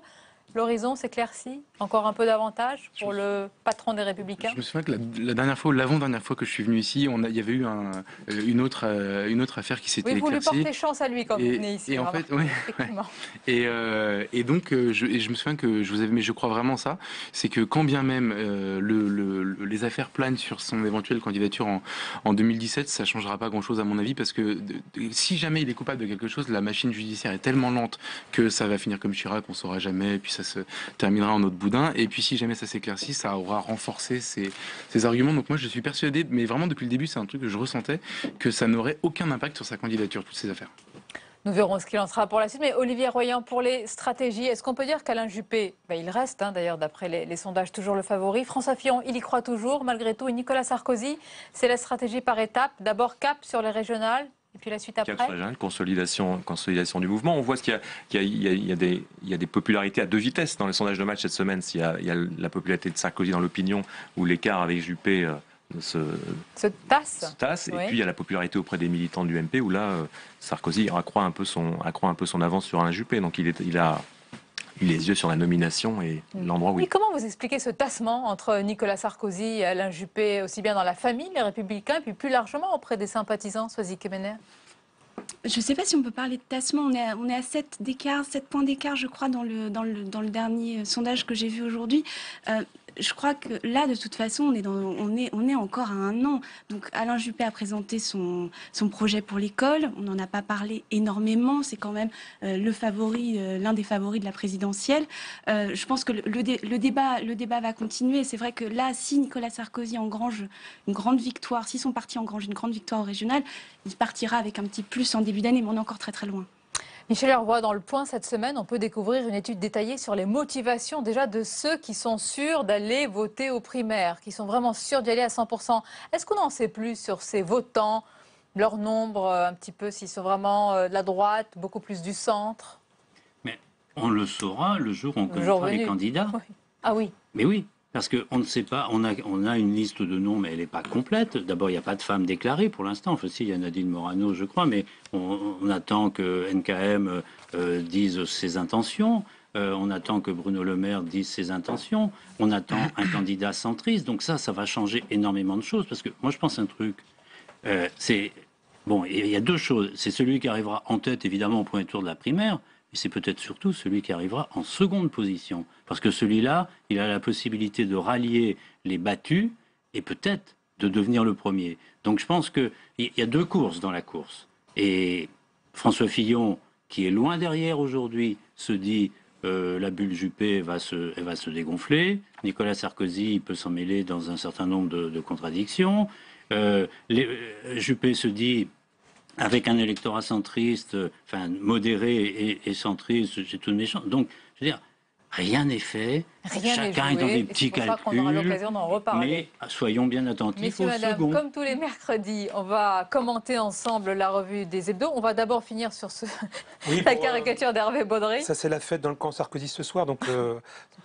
l'horizon s'éclaircit encore un peu davantage pour le patron des Républicains. Je me souviens que la dernière fois, ou l'avant-dernière fois que je suis venu ici, il y avait eu une autre affaire qui s'était éclaircie. Oui, vous lui portez chance à lui quand vous venez ici. Et en fait, oui. Et donc, je me souviens que je vous avais, mais je crois vraiment ça, c'est que quand bien même les affaires planent sur son éventuelle candidature en 2017, ça ne changera pas grand-chose à mon avis, parce que si jamais il est coupable de quelque chose, la machine judiciaire est tellement lente que ça va finir comme Chirac, on ne saura jamais, et puis ça se terminera en autre boudin. Et puis si jamais ça s'éclaircit, ça aura renforcé ces arguments. Donc moi je suis persuadé, mais vraiment depuis le début c'est un truc que je ressentais, que ça n'aurait aucun impact sur sa candidature, toutes ces affaires. Nous verrons ce qu'il en sera pour la suite. Mais Olivier Royan, pour les stratégies, est-ce qu'on peut dire qu'Alain Juppé, il reste d'ailleurs d'après les sondages toujours le favori, François Fillon, il y croit toujours malgré tout, et Nicolas Sarkozy, c'est la stratégie par étapes, d'abord cap sur les régionales, et puis la suite après. Consolidation du mouvement. On voit qu'il y a des popularités à 2 vitesses dans les sondages de match cette semaine. Il y a la popularité de Sarkozy dans l'opinion, où l'écart avec Juppé se tasse. Oui. Et puis il y a la popularité auprès des militants du MP, où là, Sarkozy accroît un peu son avance sur Alain Juppé. Donc il a les yeux sur la nomination et l'endroit où... Et comment vous expliquez ce tassement entre Nicolas Sarkozy et Alain Juppé, aussi bien dans la famille, les Républicains, et puis plus largement auprès des sympathisants, Soisy Kemener? Je ne sais pas si on peut parler de tassement. On est à 7 points d'écart, je crois, dans le dernier sondage que j'ai vu aujourd'hui. Je crois que là, de toute façon, on est encore à 1 an. Donc, Alain Juppé a présenté son projet pour l'école. On n'en a pas parlé énormément. C'est quand même l'un des favoris de la présidentielle. Je pense que le débat va continuer. C'est vrai que là, si Nicolas Sarkozy engrange une grande victoire, si son parti engrange une grande victoire au régional, il partira avec un petit plus en début d'année, mais on est encore très très loin. Michel Hervois, dans Le Point cette semaine, on peut découvrir une étude détaillée sur les motivations déjà de ceux qui sont sûrs d'aller voter aux primaires, qui sont vraiment sûrs d'y aller à 100%. Est-ce qu'on en sait plus sur ces votants, leur nombre, un petit peu, s'ils sont vraiment de la droite, beaucoup plus du centre? Mais on le saura le jour où on connaîtra les candidats. Oui. Ah oui. Mais oui. Parce qu'on ne sait pas, on a une liste de noms, mais elle n'est pas complète. D'abord, il n'y a pas de femmes déclarées pour l'instant. Enfin, si, il y a Nadine Morano, je crois, mais on attend que NKM dise ses intentions. On attend que Bruno Le Maire dise ses intentions. On attend un candidat centriste. Donc ça va changer énormément de choses. Parce que moi, je pense un truc. Bon, il y a 2 choses. C'est celui qui arrivera en tête, évidemment, au premier tour de la primaire. Mais c'est peut-être surtout celui qui arrivera en seconde position. Parce que celui-là, il a la possibilité de rallier les battus et peut-être de devenir le premier. Donc je pense qu'il y a 2 courses dans la course. Et François Fillon, qui est loin derrière aujourd'hui, se dit la bulle Juppé elle va se dégonfler. Nicolas Sarkozy il peut s'en mêler dans un certain nombre de contradictions. Juppé se dit... avec un électorat centriste, enfin modéré et centriste, c'est tout méchant. Donc, je veux dire, rien n'est fait. Chacun est dans des petits calculs. On aura l'occasion d'en reparler. Mais soyons bien attentifs au second. Comme tous les mercredis, on va commenter ensemble la revue des hebdos. On va d'abord finir sur la caricature d'Hervé Baudry. Ça, c'est la fête dans le camp Sarkozy ce soir, donc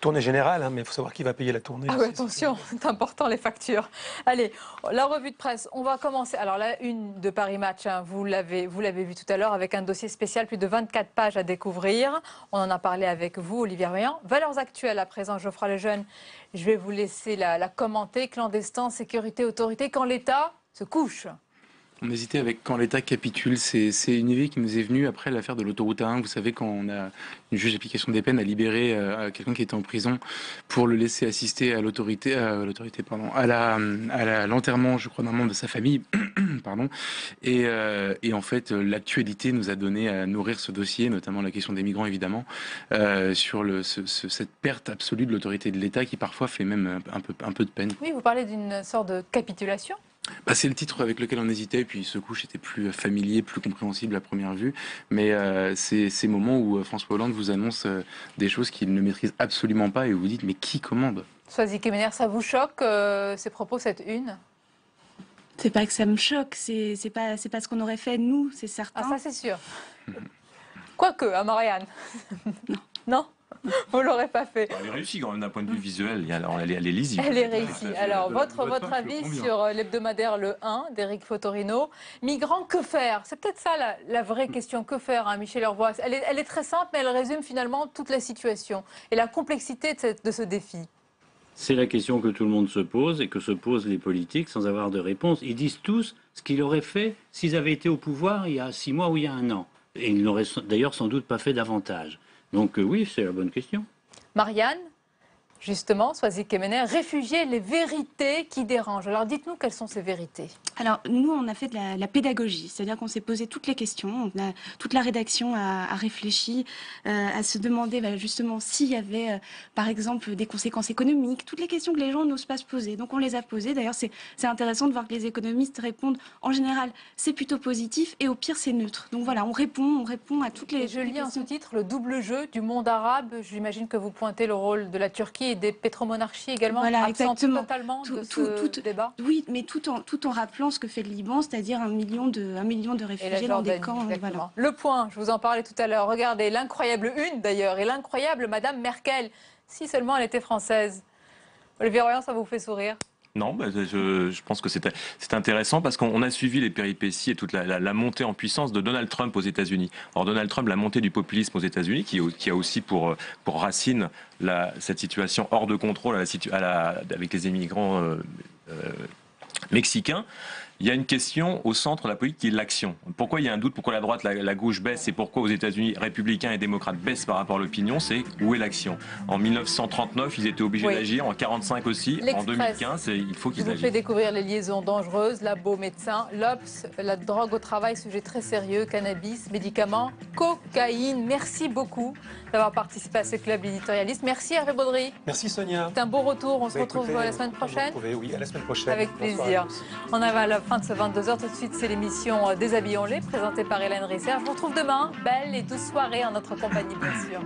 tournée générale, hein, mais il faut savoir qui va payer la tournée. Ah oui, attention, c'est important les factures. Allez, la revue de presse, on va commencer. Alors la une de Paris Match, hein, vous l'avez vu tout à l'heure, avec un dossier spécial, plus de 24 pages à découvrir. On en a parlé avec vous, Olivier Vaillant. Valeurs actuelles à présent. Geoffroy Lejeune, je vais vous laisser la commenter. Clandestin, sécurité, autorité, quand l'État se couche. On hésitait avec quand l'État capitule. C'est une idée qui nous est venue après l'affaire de l'autoroute A1. Vous savez, quand on a une juge d'application des peines a libéré quelqu'un qui était en prison pour le laisser assister à l'enterrement, je crois, d'un membre de sa famille. Pardon. Et en fait, l'actualité nous a donné à nourrir ce dossier, notamment la question des migrants, évidemment, sur cette perte absolue de l'autorité de l'État qui parfois fait même un peu de peine. Oui, vous parlez d'une sorte de capitulation. C'est le titre avec lequel on hésitait, puis ce couche était plus familier, plus compréhensible à première vue. Mais c'est ces moments où François Hollande vous annonce des choses qu'il ne maîtrise absolument pas et vous dites mais qui commande? Soisy Kemener, ça vous choque ces propos, cette une? C'est pas que ça me choque, c'est pas ce qu'on aurait fait nous, c'est certain. Ah ça c'est sûr. Quoique, à Marianne. Non. Non. Vous ne l'aurez pas fait. Elle est réussie quand même d'un point de vue visuel. Elle est lisible. Elle est réussie. Alors, votre avis sur l'hebdomadaire Le 1 d'Éric Fotorino. Migrants, que faire? C'est peut-être ça la vraie question. Que faire, hein, Michel Hervois? Elle est très simple, mais elle résume finalement toute la situation et la complexité de ce défi. C'est la question que tout le monde se pose et que se posent les politiques sans avoir de réponse. Ils disent tous ce qu'ils auraient fait s'ils avaient été au pouvoir il y a 6 mois ou il y a 1 an. Et ils n'auraient d'ailleurs sans doute pas fait davantage. Donc oui, c'est la bonne question. Marianne, justement, Soisy Kemener, réfugier les vérités qui dérangent. Alors dites-nous quelles sont ces vérités. Alors nous, on a fait de la pédagogie, c'est-à-dire qu'on s'est posé toutes les questions, toute la rédaction a réfléchi, à se demander justement s'il y avait par exemple des conséquences économiques, toutes les questions que les gens n'osent pas se poser. Donc on les a posées. D'ailleurs, c'est intéressant de voir que les économistes répondent en général, c'est plutôt positif et au pire c'est neutre. Donc voilà, on répond à toutes les. Et je lis en sous-titre le double jeu du monde arabe. J'imagine que vous pointez le rôle de la Turquie et des pétromonarchies également. Voilà, exactement. Totalement de ce débat. Oui, mais tout en rappelant ce que fait le Liban, c'est-à-dire 1 million de réfugiés dans des camps. Voilà. Le Point, je vous en parlais tout à l'heure. Regardez, l'incroyable une d'ailleurs, et l'incroyable Madame Merkel, si seulement elle était française. Olivier Royan, ça vous fait sourire? Non, je pense que c'est intéressant parce qu'on a suivi les péripéties et toute la montée en puissance de Donald Trump aux États-Unis. Alors Donald Trump, la montée du populisme aux États-Unis, qui a aussi pour racine cette situation hors de contrôle avec les immigrants mexicains. Il y a une question au centre de la politique qui est l'action. Pourquoi il y a un doute, pourquoi la droite, la gauche baisse et pourquoi aux États-Unis, républicains et démocrates baissent par rapport à l'opinion, c'est où est l'action? En 1939, ils étaient obligés d'agir, en 1945 aussi, en 2015, il faut qu'ils agissent. Je vous fais découvrir les liaisons dangereuses, labo médecin, l'Obs, la drogue au travail, sujet très sérieux, cannabis, médicaments, cocaïne. Merci beaucoup d'avoir participé à ce club éditorialiste. Merci Hervé Baudry. Merci Sonia. C'est un beau retour, on se retrouve la semaine prochaine. Oui, à la semaine prochaine. Avec plaisir. On arrive à la fin de ce 22h, tout de suite c'est l'émission Déshabillons-les, présentée par Hélène Risser. Je vous retrouve demain, belle et douce soirée en notre compagnie bien sûr.